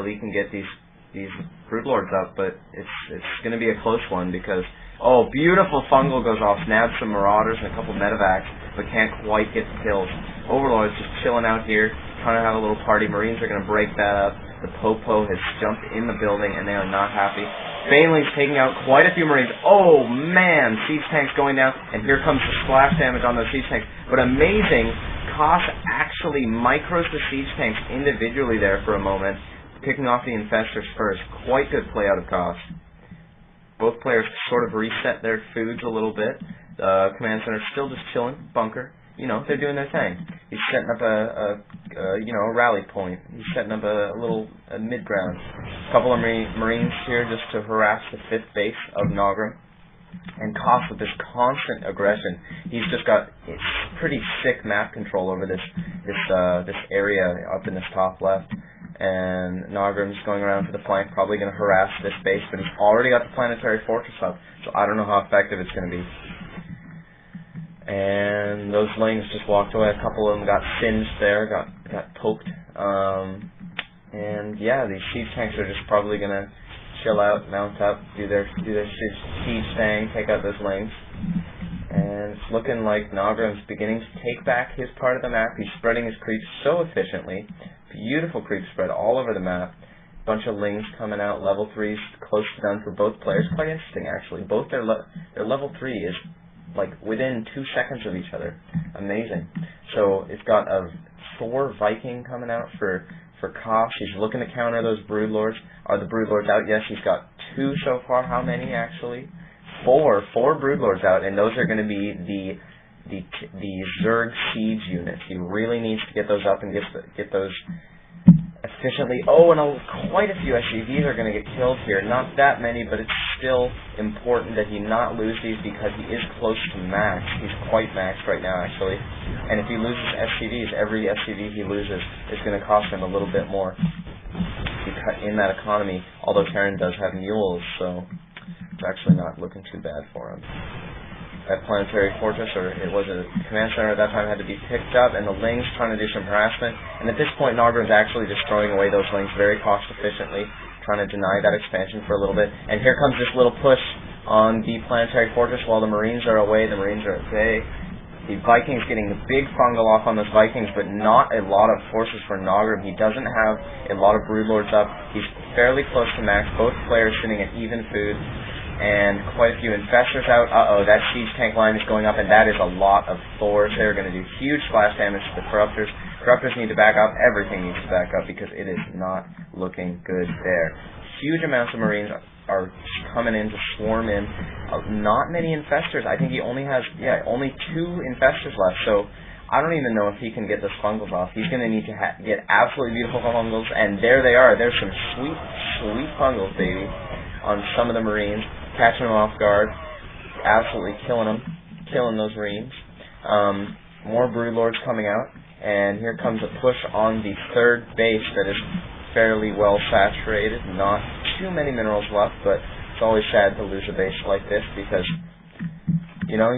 until he can get these Broodlords up, but it's going to be a close one because, oh, beautiful fungal goes off, nabs some Marauders and a couple Medivacs, but can't quite get the kills. Overlord's just chilling out here, trying to have a little party. Marines are going to break that up. The Popo has jumped in the building, and they are not happy. Banelig's taking out quite a few Marines. Oh, man, siege tanks going down, and here comes the splash damage on those siege tanks. But amazing, Kas actually micros the siege tanks individually there for a moment, picking off the Infestors first. Quite good play out of Kas. Both players sort of reset their foods a little bit. The command center still just chilling, bunker. You know, they're doing their thing. He's setting up a rally point. He's setting up a little mid-ground. A couple of Marines here just to harass the 5th base of Naugrim. And Kas with this constant aggression. He's just got pretty sick map control over this area up in this top left. And Naugrim's going around to the flank, probably going to harass this base, but he's already got the planetary fortress up, so I don't know how effective it's going to be. And those Lings just walked away. A couple of them got singed there, got poked. And yeah, these siege tanks are just probably going to chill out, mount up, do their siege thing, take out those Lings. And it's looking like Naugrim's beginning to take back his part of the map. He's spreading his creeps so efficiently. Beautiful creep spread all over the map. Bunch of Lings coming out, level 3s close to done for both players. Quite interesting, actually. Both their level 3 is like within 2 seconds of each other. Amazing. So it's got a 4 Viking coming out for Kas. He's looking to counter those Broodlords. Are the Broodlords out? Yes, he's got 2 so far. How many actually? 4 Broodlords out, and those are going to be the Zerg siege units. He really needs to get those up and get those efficiently. Oh, and quite a few SCVs are going to get killed here. Not that many, but it's still important that he not lose these because he is close to max. He's quite maxed right now, actually. And if he loses SCVs, every SCV he loses is going to cost him a little bit more in that economy, although Terran does have mules, so it's actually not looking too bad for him. That planetary fortress, or it was a command center at that time, had to be picked up, and the Lings trying to do some harassment. And at this point, Naugrim's actually just throwing away those Lings very cost efficiently, trying to deny that expansion for a little bit. And here comes this little push on the planetary fortress while the Marines are away. The Marines are okay. The Vikings getting the big fungal off on those Vikings, but not a lot of forces for Naugrim. He doesn't have a lot of Broodlords up. He's fairly close to max. Both players sitting at even food. And quite a few Infestors out. Uh-oh, that siege tank line is going up, and that is a lot of Thors. They're going to do huge splash damage to the Corruptors. Corruptors need to back up. Everything needs to back up because it is not looking good there. Huge amounts of Marines are coming in to swarm in. Not many Infestors. I think he only has, only 2 Infestors left. So I don't even know if he can get those fungals off. He's going to need to get absolutely beautiful fungals, and there they are. There's some sweet, sweet fungals, baby, on some of the Marines. Catching them off guard, absolutely killing those Marines. More Broodlords coming out, and here comes a push on the 3rd base that is fairly well saturated. Not too many minerals left, but it's always sad to lose a base like this because, you know,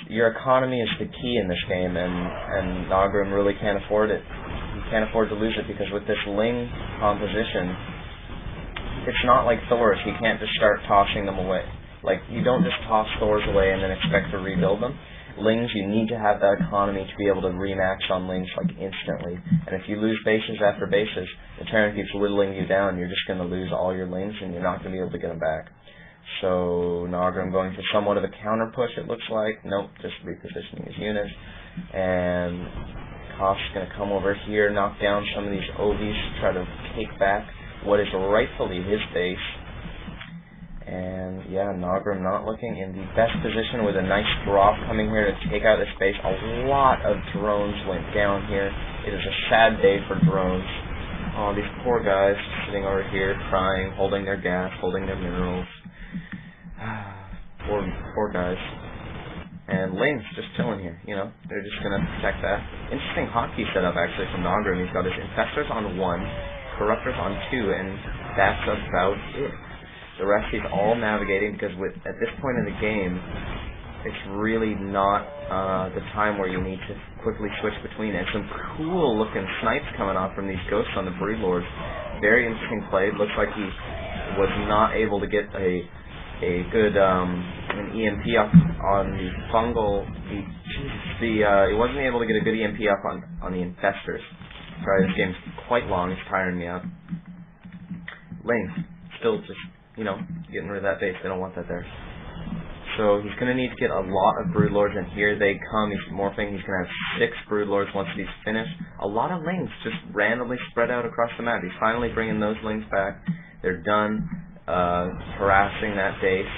your economy is the key in this game, and Naugrim really can't afford it. He can't afford to lose it because with this Ling composition, it's not like Thors. He can't just start tossing them away. Like, you don't just toss Thors away and then expect to rebuild them. Lings, you need to have that economy to be able to remax on Lings, like, instantly. And if you lose bases after bases, the Terran keeps whittling you down. You're just going to lose all your Lings, and you're not going to be able to get them back. So, Naugrim going for somewhat of a counter push, it looks like. Nope, just repositioning his units. And Kas is going to come over here, knock down some of these OVs, try to take back what is rightfully his base. And yeah, Naugrim not looking in the best position with a nice drop coming here to take out this base. A lot of drones went down here. It is a sad day for drones. Oh, these poor guys sitting over here crying, holding their gas, holding their minerals. Poor guys. And Ling's just chilling here, you know. They're just going to protect that. Interesting hotkey setup actually from Naugrim. He's got his Infestors on 1. Corruptors on 2, and that's about it. The rest he's all navigating because at this point in the game, it's really not the time where you need to quickly switch between it. Some cool looking snipes coming off from these ghosts on the Broodlords. very interesting play. It looks like he was not able to get a good an EMP up on the fungal. He wasn't able to get a good EMP up on the infestors. Sorry, this game's quite long. It's tiring me out. Lings still just, you know, getting rid of that base. They don't want that there. So he's going to need to get a lot of Broodlords, and here they come. He's morphing. He's going to have 6 Broodlords once he's finished. A lot of Lings just randomly spread out across the map. He's finally bringing those Lings back. They're done harassing that base.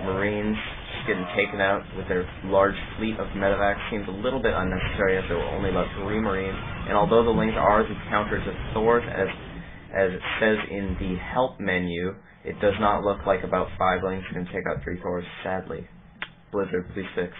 Marines just getting taken out with their large fleet of medevacs seems a little bit unnecessary, as there were only about 3 Marines. And although the Lings are the counter to Thors, as it says in the help menu, it does not look like about 5 Lings can take out 3 Thors, sadly. Blizzard, please fix.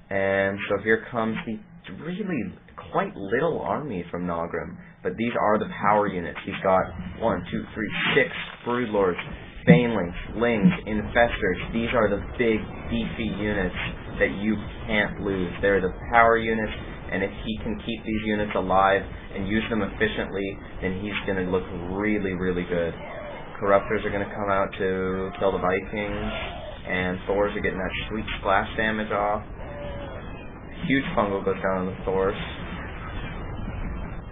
And so here comes the really quite little army from Naugrim, but these are the power units. He's got 1, 2, 3, 6 Broodlords, Banelings, Lings, Infestors. These are the big, beefy units that you can't lose. They're the power units, and if he can keep these units alive and use them efficiently, then he's going to look really, really good. Corruptors are going to come out to kill the Vikings, and Thors are getting that sweet splash damage off. Huge fungal goes down on the Thors.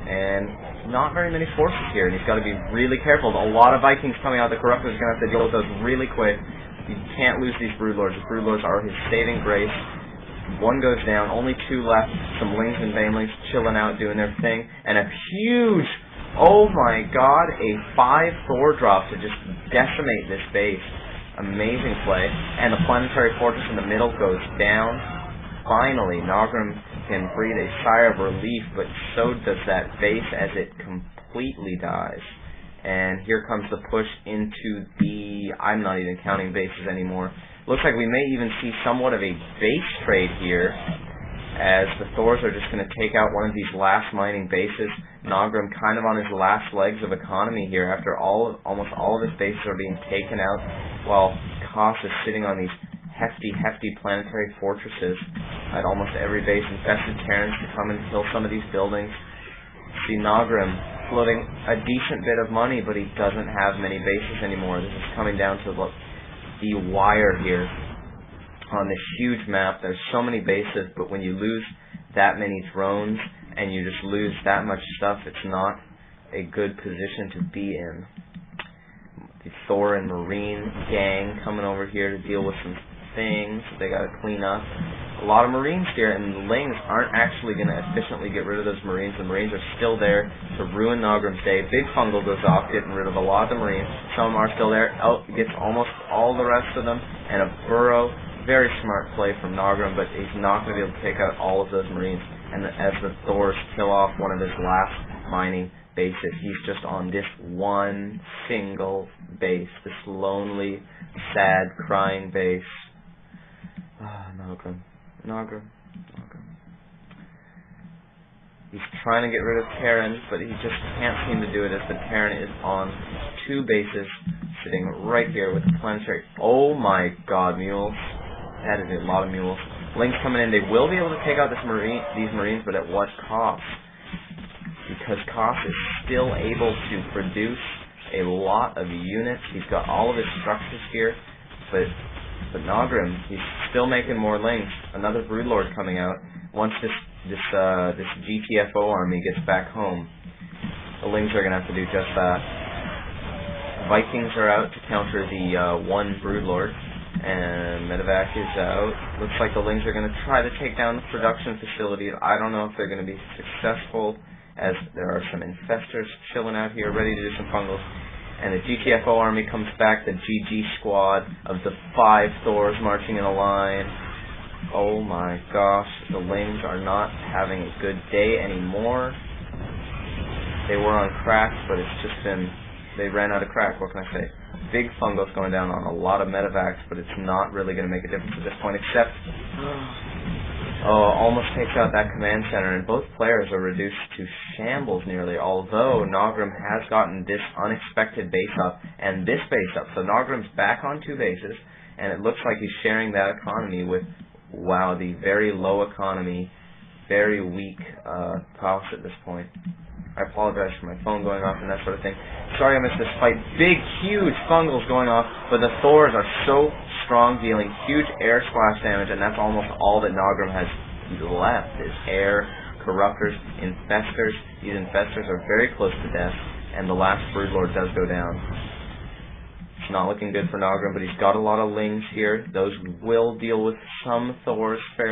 And not very many forces here, and he's got to be really careful. A lot of Vikings coming out. The Corruptors are going to have to deal with those really quick. You can't lose these Broodlords. The Broodlords are his saving grace. 1 goes down, only 2 left. Some Lings and Banelings chilling out, doing their thing. And a huge, oh my god, a 5 Thor drop to just decimate this base. Amazing play. And the planetary fortress in the middle goes down. Finally, Naugrim can breathe a sigh of relief, but so does that base as it completely dies. And here comes the push into the... I'm not even counting bases anymore. Looks like we may even see somewhat of a base trade here, as the Thors are just going to take out one of these last mining bases. Naugrim kind of on his last legs of economy here, after almost all of his bases are being taken out, while Kas is sitting on these hefty planetary fortresses at almost every base. Infested Terrans to come and kill some of these buildings. See Naugrim floating a decent bit of money, but he doesn't have many bases anymore. This is coming down to the wire here on this huge map. There's so many bases, but when you lose that many drones and you just lose that much stuff, it's not a good position to be in. The Thor and Marine gang coming over here to deal with some things they gotta clean up. A lot of Marines here, and the Lings aren't actually going to efficiently get rid of those Marines. The Marines are still there to ruin Naugrim's day. Big fungal goes off, getting rid of a lot of the Marines. Some of them are still there. Oh, gets almost all the rest of them. And a burrow. Very smart play from Naugrim, but he's not going to be able to take out all of those Marines. And as the Thors kill off one of his last mining bases, he's just on this one single base. This lonely, sad, crying base. Ah, Naugrim. He's trying to get rid of Terran, but he just can't seem to do it, as the Terran is on 2 bases, sitting right here with the planetary. Oh my god, mules. That is a lot of mules. Lings coming in. They will be able to take out these Marines, but at what cost? Because Kas is still able to produce a lot of units. He's got all of his structures here, but Naugrim, he's still making more Lings. Another Broodlord coming out. Once this GTFO army gets back home, the Lings are going to have to do just that. Vikings are out to counter the 1 Broodlord, and Medevac is out. Looks like the Lings are going to try to take down the production facility. I don't know if they're going to be successful, as there are some infestors chilling out here ready to do some fungals. And the GTFO army comes back, the GG squad of the 5 Thors marching in a line. Oh my gosh, the Lings are not having a good day anymore. They were on crack, but it's just been, they ran out of crack, what can I say? Big fungos going down on a lot of medevacs, but it's not really going to make a difference at this point, except... Oh, almost takes out that command center, and both players are reduced to shambles nearly, although Naugrim has gotten this unexpected base up, and this base up. So Naugrim's back on 2 bases, and it looks like he's sharing that economy with, wow, the very low economy very weak toss at this point. I apologize for my phone going off and that sort of thing. Sorry I missed this fight. Big, huge fungals going off, but the Thors are so strong, dealing huge air splash damage, and that's almost all that Naugrim has left, is air, corruptors, infestors. These infestors are very close to death, and the last Broodlord does go down. It's not looking good for Naugrim, but he's got a lot of Lings here. Those will deal with some Thors fairly